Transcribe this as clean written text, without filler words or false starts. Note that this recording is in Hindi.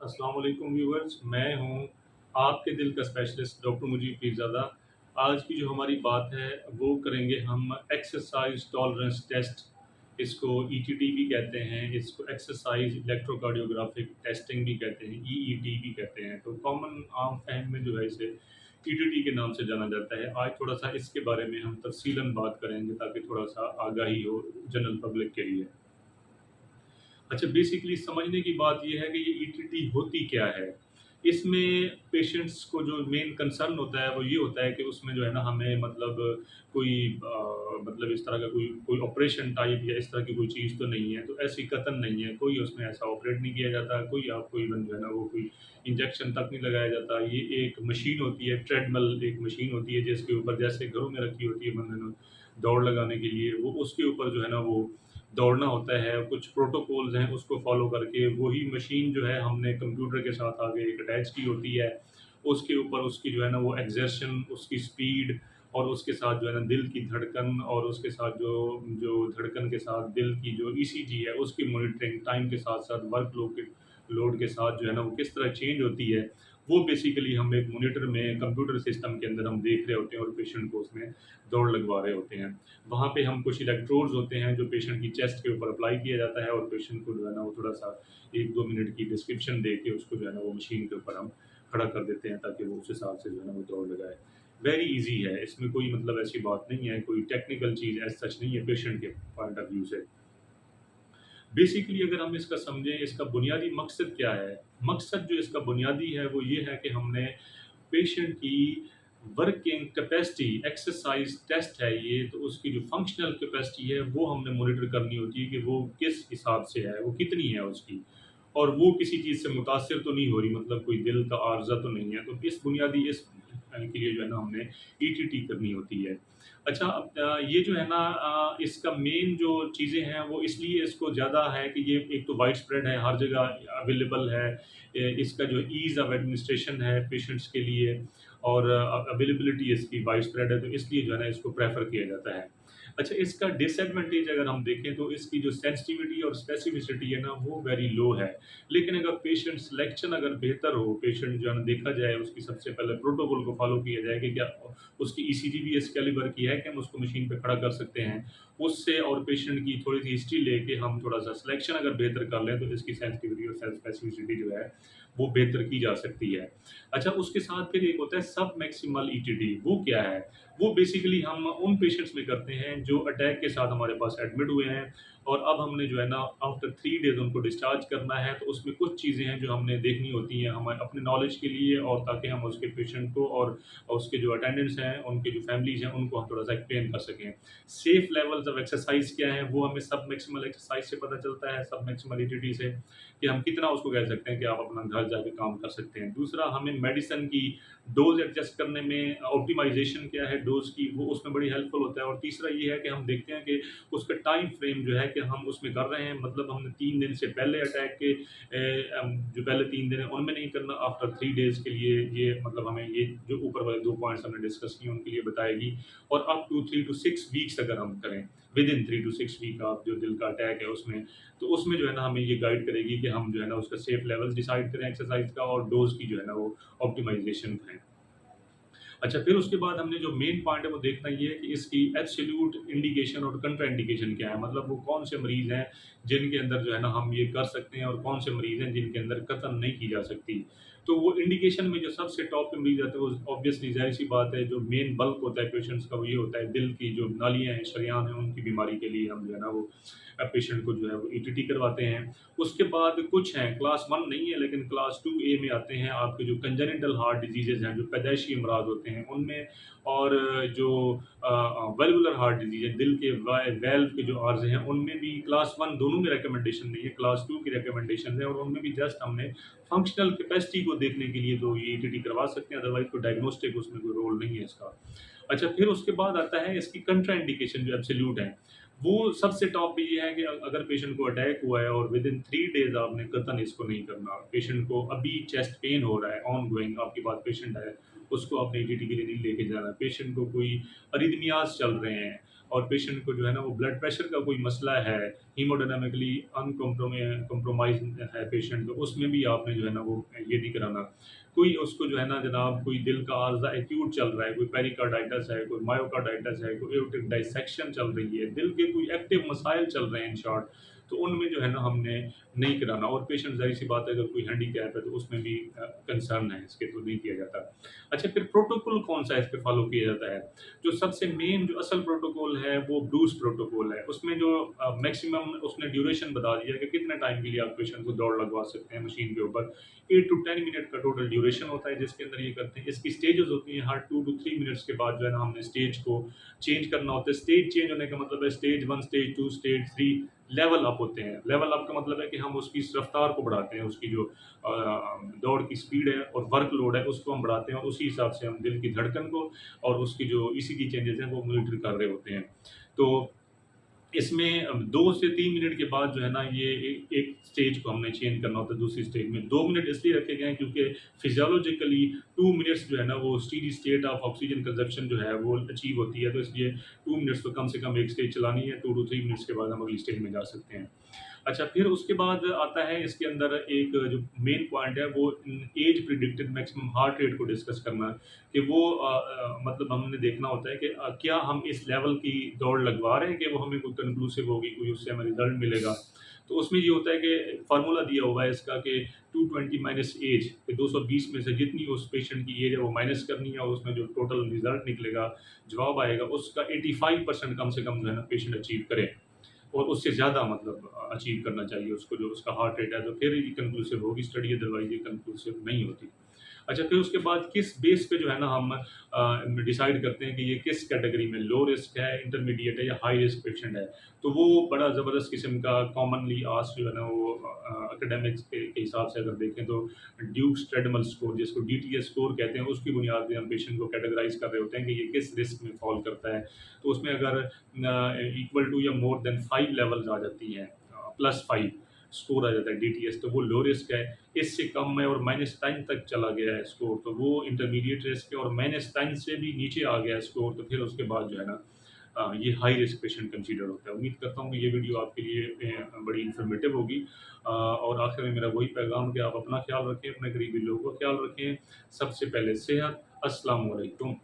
अस्सलाम वालेकुम व्यूअर्स, मैं हूँ आपके दिल का स्पेशलिस्ट डॉक्टर मुजीब पीरज़ादा। आज की जो हमारी बात है वो करेंगे हम एक्सरसाइज टॉलरेंस टेस्ट। इसको ईटीटी भी कहते हैं, इसको एक्सरसाइज इलेक्ट्रोकार्डियोग्राफिक टेस्टिंग भी कहते हैं, ईईटी भी कहते हैं। तो कॉमन आम फहम में जो है इसे ईटीटी के नाम से जाना जाता है। आज थोड़ा सा इसके बारे में हम तफसीलन बात करेंगे ताकि थोड़ा सा आगाही हो जनरल पब्लिक के लिए। अच्छा, बेसिकली समझने की बात ये है कि ये ईटीटी होती क्या है? इसमें पेशेंट्स को जो मेन कंसर्न होता है वो ये होता है कि उसमें जो है ना हमें मतलब कोई मतलब इस तरह का कोई कोई ऑपरेशन टाइप या इस तरह की कोई चीज़ तो नहीं है, तो ऐसी कतई नहीं है, कोई उसमें ऐसा ऑपरेट नहीं किया जाता, कोई आपको इवन जो है ना वो कोई इंजेक्शन तक नहीं लगाया जाता। ये एक मशीन होती है, ट्रेडमिल एक मशीन होती है जिसके ऊपर जैसे घरों में रखी होती है बंदे ने दौड़ लगाने के लिए, वो उसके ऊपर जो है ना वो दौड़ना होता है, कुछ प्रोटोकॉल्स हैं उसको फ़ॉलो करके वही मशीन जो है हमने कंप्यूटर के साथ आगे एक अटैच की होती है। उसके ऊपर उसकी जो है ना वो एक्सर्शन, उसकी स्पीड और उसके साथ जो है ना दिल की धड़कन और उसके साथ जो जो धड़कन के साथ दिल की जो ईसीजी है उसकी मॉनिटरिंग टाइम के साथ-साथ वर्क लोड के साथ जो है ना वो किस तरह चेंज होती है, वो बेसिकली हम एक मॉनिटर में कंप्यूटर सिस्टम के अंदर हम देख रहे होते हैं और पेशेंट को उसमें दौड़ लगवा रहे होते हैं। वहाँ पे हम कुछ इलेक्ट्रोड्स होते हैं जो पेशेंट की चेस्ट के ऊपर अप्लाई किया जाता है और पेशेंट को जो है ना वो थोड़ा-सा 1-2 मिनट की डिस्क्रिप्शन दे के उसको जो है ना वो मशीन के ऊपर हम खड़ा कर देते हैं ताकि वो उस हिसाब से जो है ना वो दौड़ लगाए। वेरी ईज़ी है, इसमें कोई मतलब ऐसी बात नहीं है, कोई टेक्निकल चीज़ एज़ सच नहीं है पेशेंट के पॉइंट ऑफ व्यू से। बेसिकली अगर हम इसका समझें, इसका बुनियादी मकसद क्या है? मकसद जो इसका बुनियादी है वो ये है कि हमने पेशेंट की वर्किंग कैपेसिटी एक्सरसाइज टेस्ट है ये, तो उसकी जो फंक्शनल कैपेसिटी है वो हमने मॉनिटर करनी होती है कि वो किस हिसाब से है, वो कितनी है उसकी और वो किसी चीज़ से मुतासिर तो नहीं हो रही, मतलब कोई दिल का आर्ज़ा तो नहीं है। तो इस बुनियादी इस के लिए जो है ना हमने ईटीटी करनी होती है। अच्छा, अब ये जो है ना इसका मेन जो चीज़ें हैं वो इसलिए इसको ज़्यादा है कि ये एक तो वाइड स्प्रेड है, हर जगह अवेलेबल है। इसका जो ईज़ ऑफ एडमिनिस्ट्रेशन है पेशेंट्स के लिए और अवेलेबिलिटी इसकी वाइड स्प्रेड है, तो इसलिए जो है ना इसको प्रेफ़र किया जाता है। अच्छा, इसका डिसएडवांटेज अगर हम देखें तो इसकी जो सेंसिटिविटी और स्पेसिफिसिटी है ना वो वेरी लो है। लेकिन अगर पेशेंट सिलेक्शन अगर बेहतर हो, पेशेंट जो है ना देखा जाए उसकी सबसे पहले प्रोटोकॉल को फ़ॉलो किया जाए कि क्या उसकी ईसीजी भी इस कैलिबर की है कि हम उसको मशीन पे खड़ा कर सकते हैं। उससे और पेशेंट की थोड़ी-सी हिस्ट्री लेके हम थोड़ा-सा सिलेक्शन अगर बेहतर कर लें तो इसकी सेंसिटिविटी और स्पेसिफिसिटी जो है वो बेहतर की जा सकती है। अच्छा, उसके साथ फिर एक होता है सब मैक्सिमल ईटीटी, वो क्या है? वो बेसिकली हम उन पेशेंट्स में करते हैं जो अटैक के साथ हमारे पास एडमिट हुए हैं और अब हमने जो है ना आफ्टर 3 डेज़ उनको डिस्चार्ज करना है, तो उसमें कुछ चीज़ें हैं जो हमने देखनी होती हैं हमें अपने नॉलेज के लिए और ताकि हम उसके पेशेंट को और उसके जो अटेंडेंट्स हैं, उनकी जो फैमिलीज़ हैं, उनको हम थोड़ा-सा एक्सप्लेन कर सकें। सेफ लेवल्स ऑफ एक्सरसाइज़ क्या हैं, वो हमें सब मैक्सिमल एक्सरसाइज़ से पता चलता है, सब मैक्सिमल ईटीटी से, कि हम कितना उसको कह सकते हैं कि आप अपना घर जाके काम कर सकते हैं। दूसरा, हमें मेडिसिन की डोज़ एडजस्ट करने में ऑप्टिमाइज़ेशन क्या है डोज़ की, वो उसमें बड़ी हेल्पफुल होता है और तीसरा ये है कि हम देखते हैं कि उसका टाइम फ्रेम जो है कि हम उसमें कर रहे हैं, मतलब हमने 3 दिन से पहले अटैक के जो पहले 3 दिन है उनमें नहीं करना, आफ्टर 3 डेज़ के लिए ये मतलब हमें ये जो ऊपर वाले 2 पॉइंट्स हमने डिस्कस किए उनके लिए बताएगी और अप टू 3 टू 6 वीक्स अगर हम करें, विद इन 3 टू 6 वीक आप जो दिल का अटैक है उसमें, तो उसमें जो है ना हमें ये गाइड करेगी कि हम जो है ना उसका सेफ लेवल्स डिसाइड करें एक्सरसाइज़ का और डोज़ की जो है ना वो ऑप्टिमाइज़ेशन करें। अच्छा, फिर उसके बाद हमने जो मेन पॉइंट है वो देखना ये है कि इसकी एब्सोल्यूट इंडिकेशन और कंट्रा इंडिकेशन क्या है, मतलब वो कौन से मरीज़ हैं जिनके अंदर जो है ना हम ये कर सकते हैं और कौन से मरीज़ हैं जिनके अंदर कतई नहीं की जा सकती। तो वो इंडिकेशन में जो सबसे टॉप पे मरीज़ आते हैं वो ऑब्वियसली ज़ाहिर-सी बात है, जो मेन बल्क होता है पेशेंट्स का वो ये होता है दिल की जो नालियाँ हैं, शरेयान हैं, उनकी बीमारी के लिए हम जो है ना वो पेशेंट को जो है वो ईटीटी करवाते हैं। उसके बाद कुछ हैं, क्लास 1 नहीं है लेकिन क्लास 2A में आते हैं आपके जो कंजेनिटल हार्ट डिजीज़ेज़ हैं, जो पैदाइशी अमराज होते हैं उनमें और जो वैल्वुलर हार्ट डिजीज़ है, दिल के वैल्व के जो आर्ज़ हैं उनमें भी क्लास 1 दोनों में रिकमेंडेशन नहीं है, क्लास 2 की रिकमेंडेशन है और उनमें भी जस्ट हमने फंक्शनल कैपेसिटी को देखने के लिए तो ये ईटीटी करवा सकते हैं, अदरवाइज़ कोई डायग्नोस्टिक उसमें कोई रोल नहीं है इसका। अच्छा, फिर उसके बाद आता है इसकी कंट्रा इंडिकेशन जो एब्सोल्यूट है। वो सबसे टॉप पे ये है कि अगर पेशेंट को अटैक हुआ है और विदिन 3 डेज़ आपने कतई इसको नहीं करना। पेशेंट को अभी चेस्ट पेन हो रहा है, ऑनगोइंग आपके पास पेशेंट है उसको आपने ईटीटी के लिए नहीं लेके जाना। पेशेंट को कोई अरिथमियाज़ चल रहे हैं और पेशेंट को जो है ना वो ब्लड प्रेशर का कोई मसला है, हीमोडायनामिकली कॉम्प्रोमाइज़ है पेशेंट, तो उसमें भी आपने जो है ना वो ये नहीं कराना। कोई उसको जो है ना जनाब कोई दिल का आर्ज़ा एक्यूट चल रहा है, कोई पेरिकार्डाइटिस है, कोई मायोकार्डाइटिस है, कोई एओर्टिक डिसेक्शन चल रही है, दिल के कोई एक्टिव मसाइल चल रहे हैं इन शॉर्ट, तो उनमें जो है ना हमने नहीं कराना। और पेशेंट ज़ाहिर-सी बात है अगर कोई हैंडीकैप है तो उसमें भी कंसर्न है इसके, तो नहीं किया जाता। अच्छा, फिर प्रोटोकॉल कौन-सा इस पे फ़ॉलो किया जाता है? जो सबसे मेन जो असल प्रोटोकॉल है वो ब्रूस प्रोटोकॉल है। उसमें जो मैक्सिमम उसने ड्यूरेशन बता दिया है कि कितने टाइम के लिए आप पेशेंट को दौड़ लगवा सकते हैं मशीन के ऊपर। 8 टू 10 मिनट का टोटल ड्यूरेशन होता है जिसके अंदर ये करते हैं। इसकी स्टेजेस होती हैं, हर 2 टू 3 मिनट्स के बाद जो है ना हमने स्टेज को चेंज करना होता है। स्टेज चेंज होने का मतलब है stage 1, stage 2, stage 3 level up होते हैं। लेवल अप का मतलब है कि हम उसकी रफ्तार को बढ़ाते हैं, उसकी जो दौड़ की स्पीड है और वर्कलोड है उसको हम बढ़ाते हैं और उसी हिसाब से हम दिल की धड़कन को और उसकी जो ईसीजी चेंजेस हैं वो मॉनिटर कर रहे होते हैं। तो इसमें 2 से 3 मिनट के बाद जो है ना ये एक स्टेज को हमने चेंज करना होता है दूसरी स्टेज में। 2 मिनट इसलिए रखे गए हैं क्योंकि फिजियोलॉजिकली 2 मिनट्स जो है ना वो steady state of oxygen consumption जो है वो अचीव होती है, तो इसलिए 2 मिनट्स तो कम से कम एक स्टेज चलानी है, 2 टू 3 मिनट्स के बाद हम अगली स्टेज में जा सकते हैं। अच्छा, फिर उसके बाद आता है इसके अंदर एक जो मेन पॉइंट है वो age predicted maximum heart rate को डिस्कस करना कि वो मतलब हमने देखना होता है कि क्या हम इस लेवल की दौड़ लगवा रहे हैं कि वो हमें कोई कंक्लूसिव होगी, कोई उससे हमें रिजल्ट मिलेगा। तो उसमें ये होता है कि फार्मूला दिया हुआ है इसका कि 220 माइनस एज, कि 220 में से जितनी उस पेशेंट की एज है वो माइनस करनी है और उसमें जो टोटल रिजल्ट निकलेगा, जवाब आएगा, उसका 85% कम से कम जो है ना पेशेंट अचीव करे और उससे ज़्यादा मतलब अचीव करना चाहिए उसको, जो उसका हार्ट रेट है, तो फिर ये कंक्लूसिव होगी स्टडी, अदरवाइज़ ये कंक्लूसिव नहीं होती। अच्छा, फिर उसके बाद किस बेस पे जो है ना हम डिसाइड करते हैं कि ये किस कैटेगरी में लो रिस्क है, इंटरमीडिएट है या हाई रिस्क पेशेंट है। तो वो बड़ा ज़बरदस्त किस्म का कॉमनली आस्क्ड जो है ना वो एकेडमिक्स के हिसाब से अगर देखें तो ड्यूक स्ट्रेडमल स्कोर, जिसको डीटीएस स्कोर कहते हैं, उसकी बुनियाद पे हम पेशेंट को कैटेगराइज़ कर रहे होते हैं कि ये किस रिस्क में फ़ॉल करता है। तो उसमें अगर इक्वल टू या मोर देन 5 लेवल्स आ जाती हैं, प्लस 5 स्कोर आ जाता है डीटीएस, तो वो लो रिस्क है। इससे कम है और -10 तक चला गया है स्कोर, तो वो इंटरमीडिएट रिस्क है, और -10 से भी नीचे आ गया है स्कोर, तो फिर उसके बाद जो है ना ये हाई रिस्क पेशेंट कंसीडर होता है। उम्मीद करता हूँ कि ये वीडियो आपके लिए बड़ी इन्फॉर्मेटिव होगी, और आखिर में मेरा वही पैगाम कि आप अपना ख्याल रखें, अपने करीबी लोगों का ख्याल रखें। सबसे पहले सेहत। अस्सलाम वालेकुम।